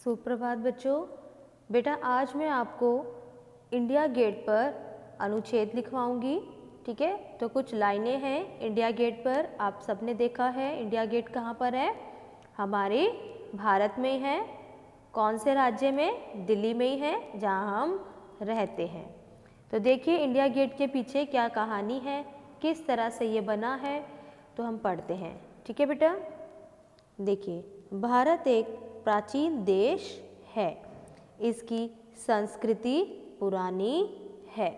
सुप्रभात बच्चों। बेटा आज मैं आपको इंडिया गेट पर अनुच्छेद लिखवाऊंगी। ठीक है, तो कुछ लाइनें हैं इंडिया गेट पर। आप सबने देखा है इंडिया गेट कहाँ पर है? हमारे भारत में है। कौन से राज्य में? दिल्ली में ही है, जहाँ हम रहते हैं। तो देखिए इंडिया गेट के पीछे क्या कहानी है, किस तरह से ये बना है, तो हम पढ़ते हैं। ठीक है बेटा, देखिए भारत एक प्राचीन देश है, इसकी संस्कृति पुरानी है।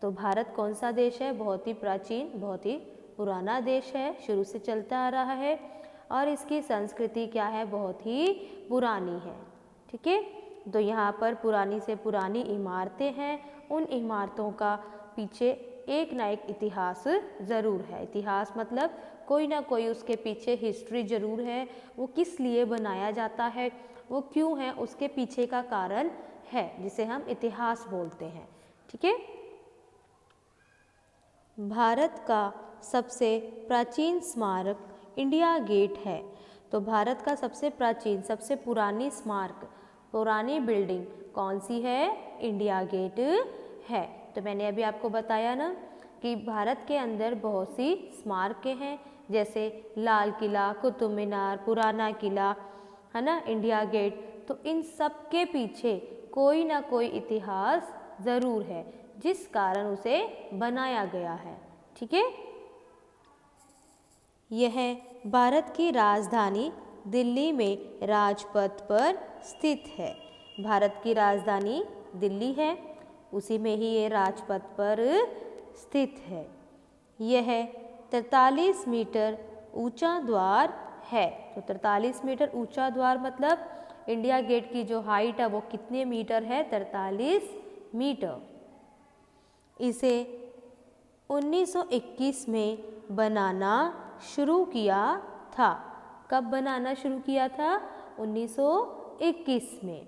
तो भारत कौन सा देश है? बहुत ही प्राचीन, बहुत ही पुराना देश है, शुरू से चलता आ रहा है। और इसकी संस्कृति क्या है? बहुत ही पुरानी है। ठीक है, तो यहाँ पर पुरानी से पुरानी इमारतें हैं। उन इमारतों का पीछे एक ना एक इतिहास ज़रूर है। इतिहास मतलब कोई ना कोई उसके पीछे हिस्ट्री ज़रूर है। वो किस लिए बनाया जाता है, वो क्यों है, उसके पीछे का कारण है, जिसे हम इतिहास बोलते हैं। ठीक है, भारत का सबसे प्राचीन स्मारक इंडिया गेट है। तो भारत का सबसे प्राचीन, सबसे पुरानी स्मारक, पुरानी बिल्डिंग कौन सी है? इंडिया गेट है। तो मैंने अभी आपको बताया ना कि भारत के अंदर बहुत सी स्मारकें हैं, जैसे लाल किला, कुतुब मीनार, पुराना किला, है ना, इंडिया गेट। तो इन सब के पीछे कोई ना कोई इतिहास ज़रूर है, जिस कारण उसे बनाया गया है। ठीक है, यह भारत की राजधानी दिल्ली में राजपथ पर स्थित है। भारत की राजधानी दिल्ली है, उसी में ही ये राजपथ पर स्थित है। यह 43 मीटर ऊंचा द्वार है। तो 43 मीटर ऊंचा द्वार मतलब इंडिया गेट की जो हाइट है वो कितने मीटर है? 43 मीटर। इसे 1921 में बनाना शुरू किया था। कब बनाना शुरू किया था? 1921 में,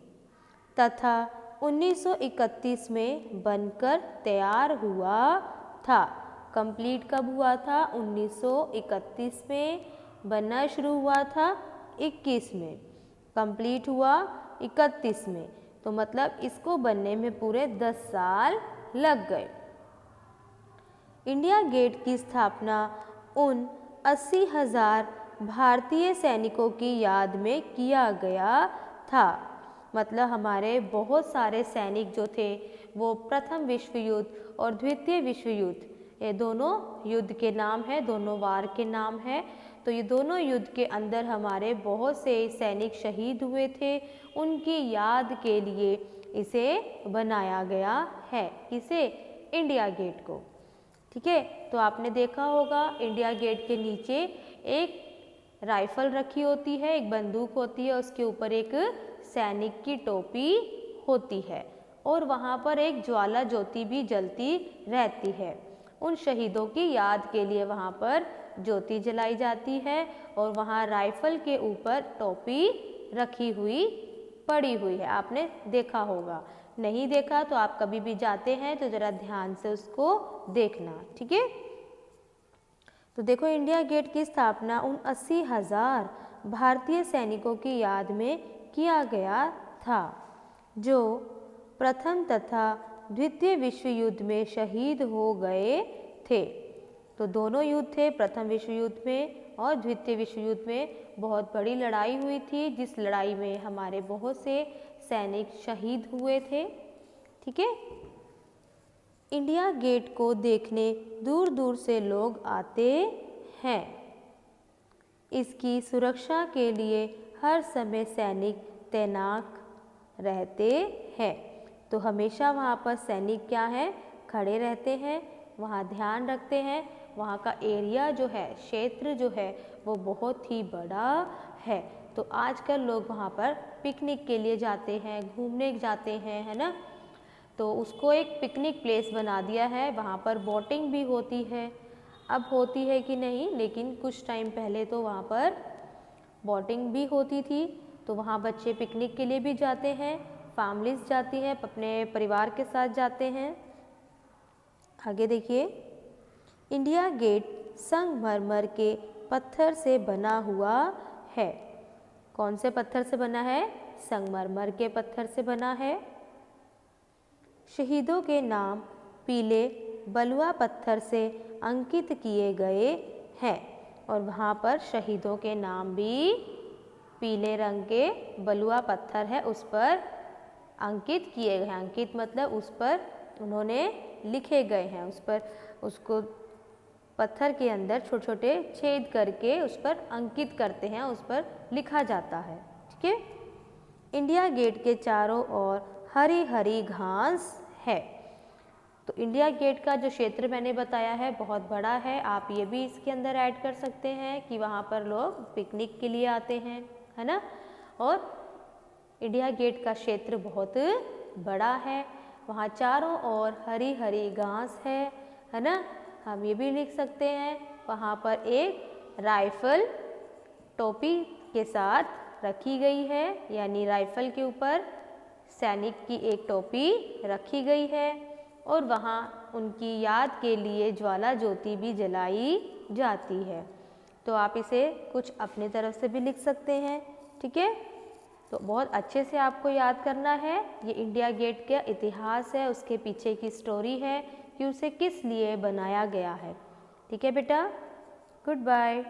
तथा 1931 में बनकर तैयार हुआ था। कंप्लीट कब हुआ था? 1931 में। बनना शुरू हुआ था 21 में, कंप्लीट हुआ 31 में। तो मतलब इसको बनने में पूरे 10 साल लग गए। इंडिया गेट की स्थापना उन 80,000 भारतीय सैनिकों की याद में किया गया था। मतलब हमारे बहुत सारे सैनिक जो थे वो प्रथम विश्व युद्ध और द्वितीय विश्व युद्ध, ये दोनों युद्ध के नाम है, दोनों वार के नाम है। तो ये दोनों युद्ध के अंदर हमारे बहुत से सैनिक शहीद हुए थे, उनकी याद के लिए इसे बनाया गया है। इसे इंडिया गेट को। ठीक है, तो आपने देखा होगा इंडिया गेट के नीचे एक राइफल रखी होती है, एक बंदूक होती है, उसके ऊपर एक सैनिक की टोपी होती है, और वहाँ पर एक ज्वाला ज्योति भी जलती रहती है। उन शहीदों की याद के लिए वहाँ पर ज्योति जलाई जाती है, और वहाँ राइफल के ऊपर टोपी रखी हुई पड़ी हुई है। आपने देखा होगा, नहीं देखा तो आप कभी भी जाते हैं तो ज़रा ध्यान से उसको देखना। ठीक है, तो देखो इंडिया गेट की स्थापना उन 80,000 भारतीय सैनिकों की याद में किया गया था, जो प्रथम तथा द्वितीय विश्व युद्ध में शहीद हो गए थे। तो दोनों युद्ध थे, प्रथम विश्व युद्ध में और द्वितीय विश्व युद्ध में बहुत बड़ी लड़ाई हुई थी, जिस लड़ाई में हमारे बहुत से सैनिक शहीद हुए थे। ठीक है, इंडिया गेट को देखने दूर दूर से लोग आते हैं। इसकी सुरक्षा के लिए हर समय सैनिक तैनात रहते हैं। तो हमेशा वहाँ पर सैनिक क्या है? खड़े रहते हैं, वहाँ ध्यान रखते हैं। वहाँ का एरिया जो है, क्षेत्र जो है, वो बहुत ही बड़ा है। तो आजकल लोग वहाँ पर पिकनिक के लिए जाते हैं, घूमने जाते हैं, है ना। तो उसको एक पिकनिक प्लेस बना दिया है। वहाँ पर बोटिंग भी होती है, अब होती है कि नहीं, लेकिन कुछ टाइम पहले तो वहाँ पर बोटिंग भी होती थी। तो वहाँ बच्चे पिकनिक के लिए भी जाते हैं, फैमिलीज जाती हैं, अपने परिवार के साथ जाते हैं। आगे देखिए, इंडिया गेट संगमरमर के पत्थर से बना हुआ है। कौन से पत्थर से बना है? संगमरमर के पत्थर से बना है। शहीदों के नाम पीले बलुआ पत्थर से अंकित किए गए हैं और वहाँ पर शहीदों के नाम भी पीले रंग के बलुआ पत्थर है उस पर अंकित किए गए हैं। अंकित मतलब उस पर उन्होंने लिखे गए हैं, उस पर उसको पत्थर के अंदर छोटे छोटे छेद करके उस पर अंकित करते हैं, उस पर लिखा जाता है। ठीक है। इंडिया गेट के चारों ओर हरी हरी घास है। तो इंडिया गेट का जो क्षेत्र मैंने बताया है बहुत बड़ा है। आप ये भी इसके अंदर ऐड कर सकते हैं कि वहाँ पर लोग पिकनिक के लिए आते हैं, है ना। और इंडिया गेट का क्षेत्र बहुत बड़ा है, वहाँ चारों ओर हरी हरी घास है ना। हम ये भी लिख सकते हैं वहाँ पर एक राइफल टोपी के साथ रखी गई है, यानी राइफल के ऊपर सैनिक की एक टोपी रखी गई है और वहाँ उनकी याद के लिए ज्वाला ज्योति भी जलाई जाती है। तो आप इसे कुछ अपनी तरफ से भी लिख सकते हैं। ठीक है। तो बहुत अच्छे से आपको याद करना है। ये इंडिया गेट का इतिहास है, उसके पीछे की स्टोरी है कि उसे किस लिए बनाया गया है। ठीक है बेटा, गुड बाय।